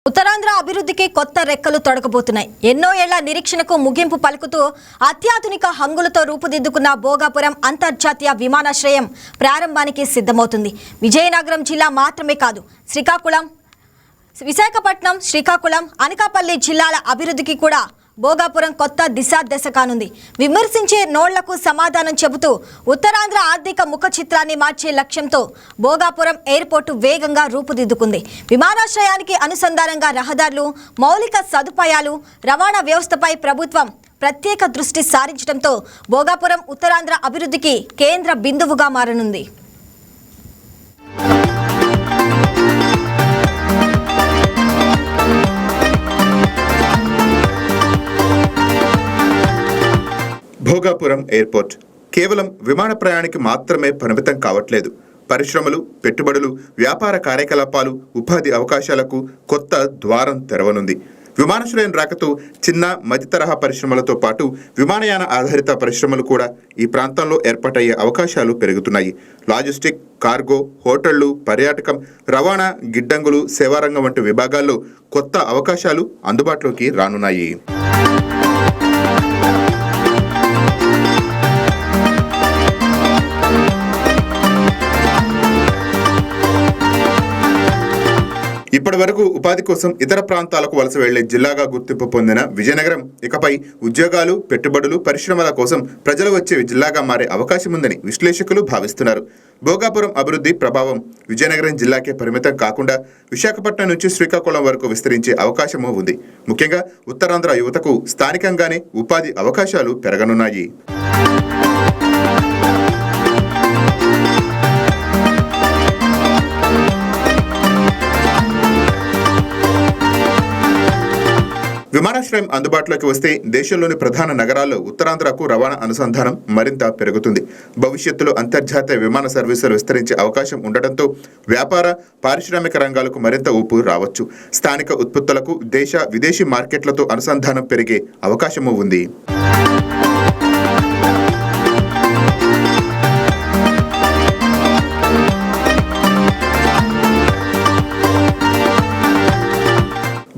ఉత్తరాంధ్ర అభివృద్ధికి కొత్త రెక్కలు తొడగబోతున్నాయి. ఎన్నో ఏళ్ల నిరీక్షణకు ముగింపు పలుకుతూ అత్యాధునిక హంగులతో రూపుదిద్దుకున్న భోగాపురం అంతర్జాతీయ విమానాశ్రయం ప్రారంభానికి సిద్ధమవుతుంది. విజయనగరం జిల్లా మాత్రమే కాదు, విశాఖపట్నం, శ్రీకాకుళం, అనకాపల్లి జిల్లాల అభివృద్ధికి కూడా భోగాపురం కొత్త దశ కానుంది. విమర్శించే నోళ్లకు సమాధానం చెబుతూ ఉత్తరాంధ్ర ఆర్థిక ముఖ చిత్రాన్ని మార్చే లక్ష్యంతో భోగాపురం ఎయిర్పోర్టు వేగంగా రూపుదిద్దుకుంది. విమానాశ్రయానికి అనుసంధానంగా రహదారులు, మౌలిక సదుపాయాలు, రవాణా వ్యవస్థపై ప్రభుత్వం ప్రత్యేక దృష్టి సారించడంతో భోగాపురం ఉత్తరాంధ్ర అభివృద్ధికి కేంద్ర బిందువుగా మారనుంది. భోగాపురం ఎయిర్పోర్ట్ కేవలం విమాన ప్రయాణానికి మాత్రమే పరిమితం కావట్లేదు. పరిశ్రమలు, పెట్టుబడులు, వ్యాపార కార్యకలాపాలు, ఉపాధి అవకాశాలకు కొత్త ద్వారం తెరవనుంది. విమానాశ్రయం రాకతో చిన్న, మధ్య తరహా పరిశ్రమలతో పాటు విమానయాన ఆధారిత పరిశ్రమలు కూడా ఈ ప్రాంతంలో ఏర్పాటయ్యే అవకాశాలు పెరుగుతున్నాయి. లాజిస్టిక్, కార్గో, హోటళ్లు, పర్యాటకం, రవాణా, గిడ్డంగులు, సేవారంగం వంటి విభాగాల్లో కొత్త అవకాశాలు అందుబాటులోకి రానున్నాయి. ఇప్పటి వరకు ఉపాధి కోసం ఇతర ప్రాంతాలకు వలస వెళ్లే జిల్లాగా గుర్తింపు పొందిన విజయనగరం ఇకపై ఉద్యోగాలు, పెట్టుబడులు, పరిశ్రమల కోసం ప్రజలు వచ్చే జిల్లాగా మారే అవకాశం ఉందని విశ్లేషకులు భావిస్తున్నారు. భోగాపురం అభివృద్ధి ప్రభావం విజయనగరం జిల్లాకే పరిమితం కాకుండా విశాఖపట్నం నుంచి శ్రీకాకుళం వరకు విస్తరించే అవకాశమూ ఉంది. ముఖ్యంగా ఉత్తరాంధ్ర యువతకు స్థానికంగానే ఉపాధి అవకాశాలు పెరగనున్నాయి. విమానాశ్రయం అందుబాటులోకి వస్తే దేశంలోని ప్రధాన నగరాల్లో ఉత్తరాంధ్రకు రవాణా అనుసంధానం మరింత పెరుగుతుంది. భవిష్యత్తులో అంతర్జాతీయ విమాన సర్వీసులు విస్తరించే అవకాశం ఉండటంతో వ్యాపార, పారిశ్రామిక రంగాలకు మరింత ఊపు రావచ్చు. స్థానిక ఉత్పత్తులకు దేశ, విదేశీ మార్కెట్లతో అనుసంధానం పెరిగే అవకాశమూ ఉంది.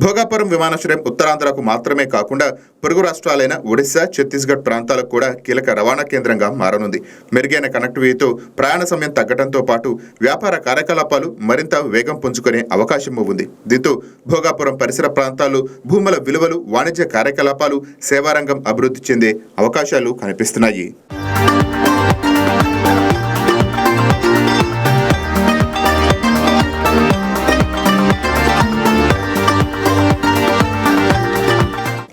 భోగాపురం విమానాశ్రయం ఉత్తరాంధ్రకు మాత్రమే కాకుండా పొరుగు రాష్ట్రాలైన ఒడిశా, ఛత్తీస్గఢ్ ప్రాంతాలకు కూడా కీలక రవాణా కేంద్రంగా మారనుంది. మెరుగైన కనెక్టివిటీతో ప్రయాణ సమయం తగ్గడంతో పాటు వ్యాపార కార్యకలాపాలు మరింత వేగం పుంజుకునే అవకాశం ఉంది. దీంతో భోగాపురం పరిసర ప్రాంతాల్లో భూముల విలువలు, వాణిజ్య కార్యకలాపాలు, సేవారంగం అభివృద్ధి చెందే అవకాశాలు కనిపిస్తున్నాయి.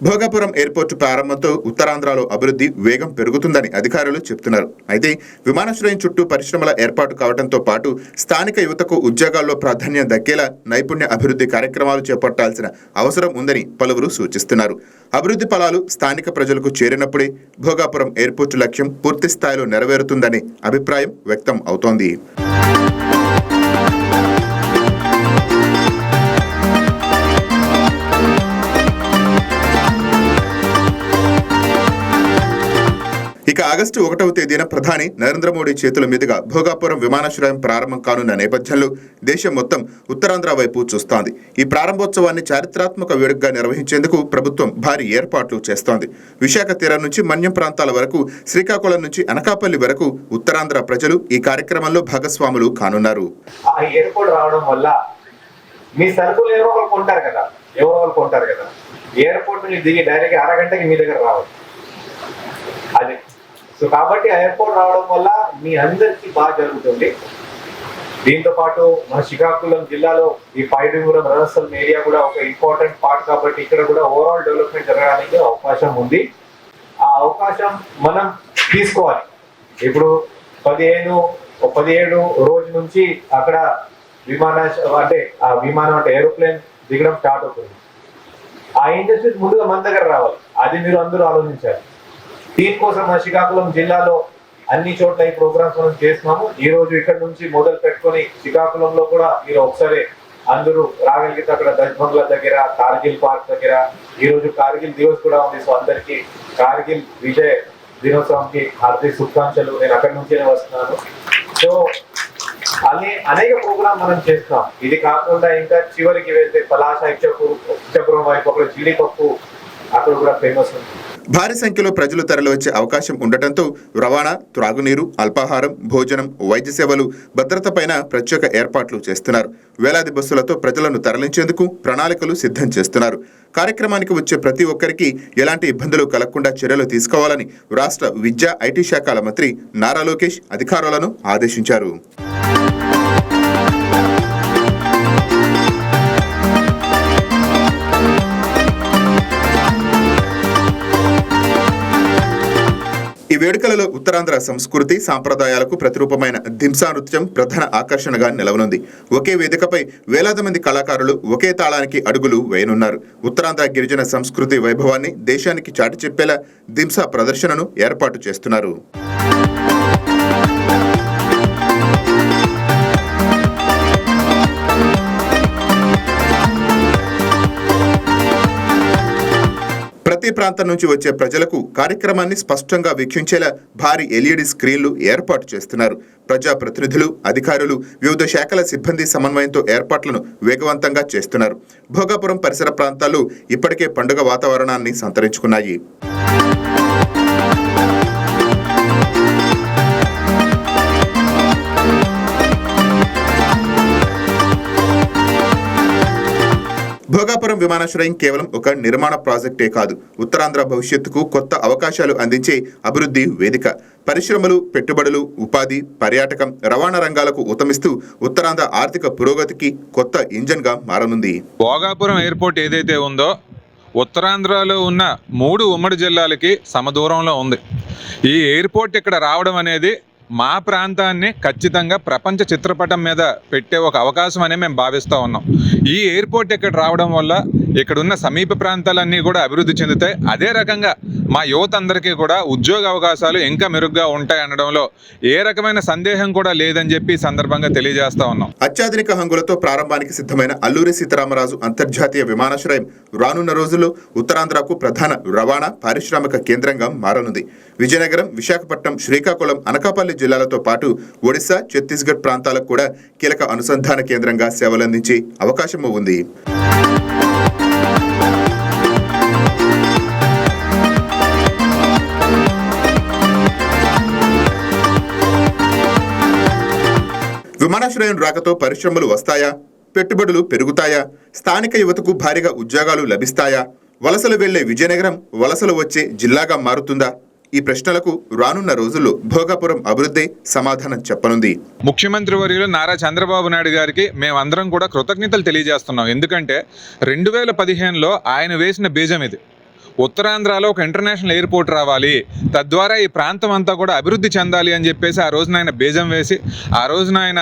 భోగాపురం ఎయిర్పోర్టు ప్రారంభంతో ఉత్తరాంధ్రలో అభివృద్ధి వేగం పెరుగుతుందని అధికారులు చెబుతున్నారు. అయితే విమానాశ్రయం చుట్టూ పరిశ్రమల ఏర్పాటు కావడంతో పాటు స్థానిక యువతకు ఉద్యోగాల్లో ప్రాధాన్యం దక్కేలా నైపుణ్య అభివృద్ధి కార్యక్రమాలు చేపట్టాల్సిన అవసరం ఉందని పలువురు సూచిస్తున్నారు. అభివృద్ధి ఫలాలు స్థానిక ప్రజలకు చేరినప్పుడే భోగాపురం ఎయిర్పోర్టు లక్ష్యం పూర్తి స్థాయిలో నెరవేరుతుందనే అభిప్రాయం వ్యక్తం అవుతోంది. ఇక ఆగస్టు 1వ తేదీన ప్రధాని నరేంద్ర మోడీ చేతుల మీదుగా భోగాపురం విమానాశ్రయం ప్రారంభం కానున్న నేపథ్యంలో దేశం మొత్తం ఉత్తరాంధ్ర వైపు చూస్తోంది. ఈ ప్రారంభోత్సవాన్ని చారిత్రాత్మక వేడుకగా నిర్వహించేందుకు ప్రభుత్వం భారీ ఏర్పాట్లు చేస్తోంది. విశాఖ తీరం నుంచి మన్యం ప్రాంతాల వరకు, శ్రీకాకుళం నుంచి అనకాపల్లి వరకు ఉత్తరాంధ్ర ప్రజలు ఈ కార్యక్రమంలో భాగస్వాములు కానున్నారు. సో కాబట్టి ఎయిర్పోర్ట్ రావడం వల్ల మీ అందరికీ బాగా జరుగుతుంది. దీంతో పాటు మన శ్రీకాకుళం జిల్లాలో ఈ పైడిపురం రణస్థలం ఏరియా కూడా ఒక ఇంపార్టెంట్ పార్ట్ కాబట్టి ఇక్కడ కూడా ఓవరాల్ డెవలప్మెంట్ జరగడానికి అవకాశం ఉంది. ఆ అవకాశం మనం తీసుకోవాలి. ఇప్పుడు 17 రోజు నుంచి అక్కడ విమానం అంటే ఏరోప్లేన్ దిగడం స్టార్ట్ అవుతుంది. ఆ ఇండస్ట్రీస్ ముందుగా మన దగ్గర రావాలి. అది మీరు అందరూ ఆలోచించాలి. దీనికోసం మన శ్రీకాకుళం జిల్లాలో అన్ని చోట్ల ఈ ప్రోగ్రామ్స్ మనం చేస్తున్నాము. ఈ రోజు ఇక్కడ నుంచి మొదలు పెట్టుకొని శ్రీకాకుళంలో కూడా మీరు ఒకసారి అందరూ రాగలిగితే అక్కడ దశ బంగ్లా దగ్గర, కార్గిల్ పార్క్ దగ్గర ఈ రోజు కార్గిల్ దివస్ కూడా ఉంది. సో అందరికీ కార్గిల్ విజయ్ దినోత్సవంకి హార్దిక శుభాకాంక్షలు. నేను అక్కడి నుంచే వస్తున్నాను. సో అనేక ప్రోగ్రామ్ మనం చేస్తాం. ఇది కాకుండా ఇంకా చివరికి వెళ్తే పలాస ఇచ్చాపురం వైపు అక్కడ జీడిపప్పు అక్కడ కూడా ఫేమస్ ఉంది. భారీ సంఖ్యలో ప్రజలు తరలివచ్చే అవకాశం ఉండటంతో రవాణా, త్రాగునీరు, అల్పాహారం, భోజనం, వైద్య సేవలు, భద్రతపైన ప్రత్యేక ఏర్పాట్లు చేస్తున్నారు. వేలాది బస్సులతో ప్రజలను తరలించేందుకు ప్రణాళికలు సిద్ధం చేస్తున్నారు. కార్యక్రమానికి వచ్చే ప్రతి ఒక్కరికి ఎలాంటి ఇబ్బందులు కలగకుండా చర్యలు తీసుకోవాలని రాష్ట్ర విద్యా, ఐటీ శాఖల మంత్రి నారా లోకేష్ అధికారులను ఆదేశించారు. ఈ వేడుకలలో ఉత్తరాంధ్ర సంస్కృతి సాంప్రదాయాలకు ప్రతిరూపమైన దింసా నృత్యం ప్రధాన ఆకర్షణగా నిలవనుంది. ఒకే వేదికపై వేలాది మంది కళాకారులు ఒకే తాళానికి అడుగులు వేయనున్నారు. ఉత్తరాంధ్ర గిరిజన సంస్కృతి వైభవాన్ని దేశానికి చాటి చెప్పేలా దింసా ప్రదర్శనను ఏర్పాటు చేస్తున్నారు. ప్రతి ప్రాంతం నుంచి వచ్చే ప్రజలకు కార్యక్రమాన్ని స్పష్టంగా వీక్షించేలా భారీ ఎల్ఈడి స్క్రీన్లు ఏర్పాటు చేస్తున్నారు. ప్రజాప్రతినిధులు, అధికారులు, వివిధ శాఖల సిబ్బంది సమన్వయంతో ఏర్పాట్లను వేగవంతంగా చేస్తున్నారు. భోగాపురం పరిసర ప్రాంతాలు ఇప్పటికే పండుగ వాతావరణాన్ని సంతరించుకున్నాయి. భోగాపురం విమానాశ్రయం కేవలం ఒక నిర్మాణ ప్రాజెక్టే కాదు, ఉత్తరాంధ్ర భవిష్యత్తుకు కొత్త అవకాశాలు అందించే అభివృద్ధి వేదిక. పరిశ్రమలు, పెట్టుబడులు, ఉపాధి, పర్యాటకం, రవాణా రంగాలకు ఊతమిస్తూ ఉత్తరాంధ్ర ఆర్థిక పురోగతికి కొత్త ఇంజన్గా మారనుంది. భోగాపురం ఎయిర్పోర్ట్ ఏదైతే ఉందో ఉత్తరాంధ్రలో ఉన్న 3 ఉమ్మడి జిల్లాలకి సమదూరంలో ఉంది. ఈ ఎయిర్పోర్ట్ ఇక్కడ రావడం అనేది మా ప్రాంతాన్ని ఖచ్చితంగా ప్రపంచ చిత్రపటం మీద పెట్టే ఒక అవకాశం అనే మేము భావిస్తూ ఉన్నాం. ఈ ఎయిర్పోర్ట్ ఇక్కడ రావడం వల్ల ఇక్కడున్న సమీప ప్రాంతాలన్నీ కూడా అభివృద్ధి చెందుతాయి. అదే రకంగా మా యువత అందరికీ కూడా ఉద్యోగ అవకాశాలు ఇంకా మెరుగ్గా ఉంటాయి అనడంలో ఏ రకమైన సందేహం కూడా లేదని చెప్పి సందర్భంగా తెలియజేస్తా ఉన్నాం. అత్యాధునిక హంగులతో ప్రారంభానికి సిద్ధమైన అల్లూరి సీతారామరాజు అంతర్జాతీయ విమానాశ్రయం రానున్న రోజుల్లో ఉత్తరాంధ్రకు ప్రధాన రవాణా, పారిశ్రామిక కేంద్రంగా మారనుంది. విజయనగరం, విశాఖపట్నం, శ్రీకాకుళం, అనకాపల్లి జిల్లాలతో పాటు ఒడిశా, ఛత్తీస్గఢ్ ప్రాంతాలకు కూడా కీలక అనుసంధాన కేంద్రంగా సేవలందించే అవకాశం ఉంది. విమానాశ్రయం రాకతో పరిశ్రమలు వస్తాయా? పెట్టుబడులు పెరుగుతాయా? స్థానిక యువతకు భారీగా ఉద్యోగాలు లభిస్తాయా? వలసలు వెళ్లే విజయనగరం వలసలు వచ్చే జిల్లాగా మారుతుందా? ఈ ప్రశ్నలకు రానున్న రోజుల్లో భోగాపురం అభివృద్ధి సమాధానం చెప్పనుంది. ముఖ్యమంత్రి వర్యులు నారా చంద్రబాబు నాయుడు గారికి మేమందరం కూడా కృతజ్ఞతలు తెలియజేస్తున్నాం. ఎందుకంటే 2015లో ఆయన వేసిన బీజం ఇది. ఉత్తరాంధ్రలో ఒక ఇంటర్నేషనల్ ఎయిర్పోర్ట్ రావాలి, తద్వారా ఈ ప్రాంతం అంతా కూడా అభివృద్ధి చెందాలి అని చెప్పేసి ఆ రోజున ఆయన బీజం వేసి ఆ రోజున ఆయన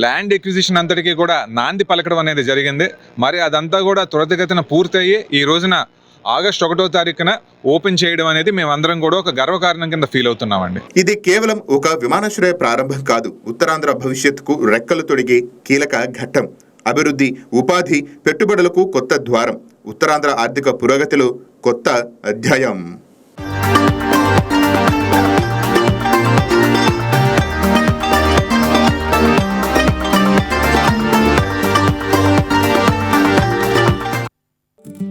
ల్యాండ్ ఎక్విజిషన్ అంతటికీ కూడా నాంది పలకడం అనేది జరిగింది. మరి అదంతా కూడా త్వరితగతిన పూర్తయ్యి ఈ రోజున ఆగస్టు 1వ తారీఖున ఓపెన్ చేయడం అనేది మేమందరం కూడా ఒక గర్వకారణం కింద ఫీల్ అవుతున్నామండి. ఇది కేవలం ఒక విమానాశ్రయ ప్రారంభం కాదు, ఉత్తరాంధ్ర భవిష్యత్తుకు రెక్కలు తొడిగే కీలక ఘట్టం. అభివృద్ధి, ఉపాధి, పెట్టుబడులకు కొత్త ద్వారం. ఉత్తరాంధ్ర ఆర్థిక పురోగతిలో కొత్త అధ్యాయం.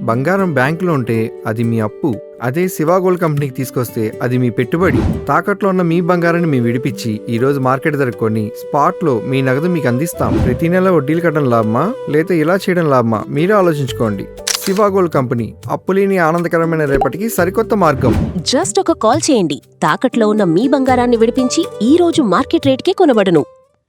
బంగారం బ్యాంకులో ఉంటే అది మీ అప్పు, అదే శివా గోల్డ్ కంపెనీకి తీసుకొస్తే అది మీ పెట్టుబడి. తాకట్లో ఉన్న మీ బంగారాన్ని మేము విడిపించి ఈ రోజు మార్కెట్ ధర కొని స్పాట్లో మీ నగదు మీకు అందిస్తాం. ప్రతి నెల వడ్డీలు కట్టడం లాభమా లేదా ఇలా చేయడం లాభమా మీరే ఆలోచించుకోండి. శివా గోల్డ్ కంపెనీ, అప్పులేని ఆనందకరమైన రేపటికి సరికొత్త మార్గం. జస్ట్ ఒక కాల్ చేయండి. తాకట్లో ఉన్న మీ బంగారాన్ని విడిపించి ఈ రోజు మార్కెట్ రేట్కే కొనబడును.